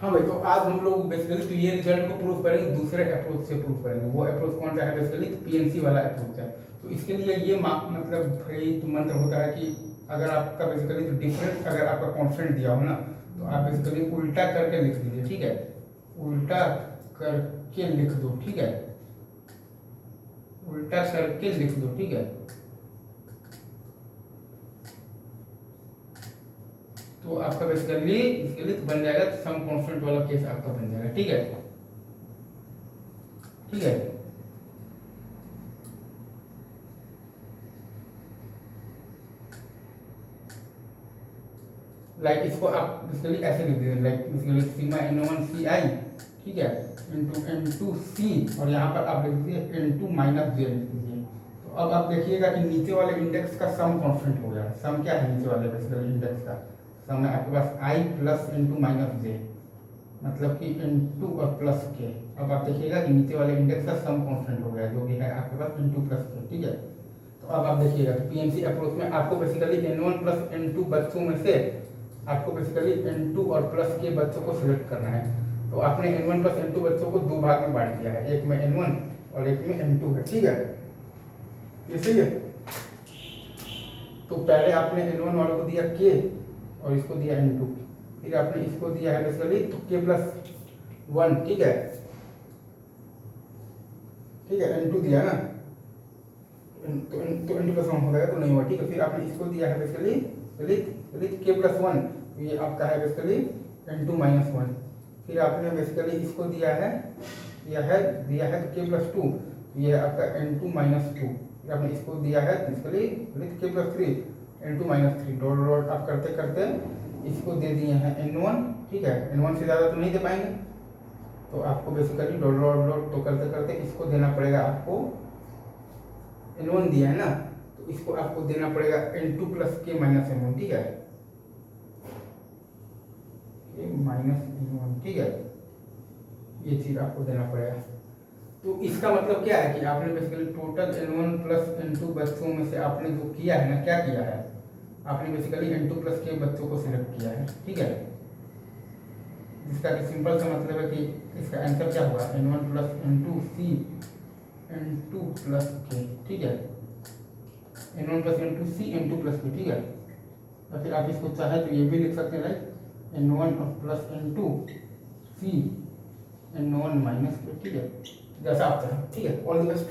हाँ भाई, तो आज हम लोग बेसिकली तो ये रिजल्ट को प्रूव करेंगे दूसरे अप्रोच से प्रूव करेंगे। वो अप्रोच कौन सा है बेसिकली, तो पीएनसी वाला अप्रोच है। तो इसके लिए ये मतलब भाई तो मंत्र होता है कि अगर आपका बेसिकली तो डिफरेंस अगर आपका कॉन्स्टेंट दिया हो ना, तो आप बेसिकली उल्टा करके लिख दीजिए, ठीक है। उल्टा करके लिख दो, ठीक है। उल्टा करके लिख दो, ठीक है। तो आपका बेसिकली इसके लिए बन जाएगा सम कांस्टेंट वाला केस आपका बन जाएगा, ठीक है। ठीक है, लाइक इसको आप बेसिकली ऐसे लिख दीजिए, लाइक बेसिकली सिग्मा n1 सी आई, ठीक है, इंटू n2 सी, और यहाँ पर आप लिख दीजिए n2 माइनस जे लिख दीजिए। तो अब आप देखिएगा कि नीचे वाले इंडेक्स का सम कांस्टेंट हो गया। सम क्या है नीचे वाले बेसिकली इंडेक्स का? सम है आपके पास आई प्लस n2 माइनस जे, मतलब कि n2 और प्लस के। अब आप देखिएगा कि नीचे वाले इंडेक्स का सम कांस्टेंट हो गया, जो भी है आपके पास n2 प्लस के, ठीक है। तो अब आप देखिएगा कि पीएनसी अप्रोच में आपको बेसिकली n1 प्लस n2 बच्चों में से आपको बेसिकली n2 और प्लस के बच्चों को सिलेक्ट करना है। तो आपने n1 प्लस n2 बच्चों को दो भाग में बांट दिया है, एक में n1 और एक में n2 है, ठीक है। ये सही है। तो पहले आपने n1 वालों को दिया k और इसको दिया n2, फिर आपने इसको दिया है बेसिकली तो k प्लस 1, ठीक है। ठीक है, n2 दिया ना, तो n2 प्लस 1 हो गया तो नहीं हुआ, ठीक है। फिर आपने इसको दिया है बेसिकली k प्लस 1, ये आपका है बेसिकली n2 माइनस 1। फिर आपने बेसिकली इसको दिया है तो k प्लस 2, ये है आपका n2 माइनस 2। फिर आपने इसको दिया है basically k plus 3, n2 minus 3। Dot dot आप करते करते इसको दे दिए हैं n1, ठीक है। n1 से ज़्यादा तो नहीं दे पाएंगे, तो आपको बेसिकली डॉट डॉट डॉट तो करते करते इसको देना पड़ेगा। आपको n1 दिया है ना, तो इसको आपको देना पड़ेगा n2 plus k minus n1, ठीक है, k माइनस n1, ठीक है। ये चीज़ आपको देना पड़ेगा। तो इसका मतलब क्या है कि आपने basically total n1 plus n2 बच्चों में से आपने जो किया है ना, क्या किया है, आपने बेसिकली n2 प्लस k बच्चों को सिलेक्ट किया है, ठीक है। जिसका कि सिंपल सा मतलब है कि इसका आंसर क्या होगा, n1 प्लस n2 सी n2 प्लस k, ठीक है। n1 प्लस n2 सी n2 प्लस k, ठीक है। और फिर आप इसको चाहे तो ये भी लिख सकते हैं, राइट, n1 प्लस n2 सी n1 माइनस k, ठीक है। जैसा आप चाहें, ठीक है। All the best.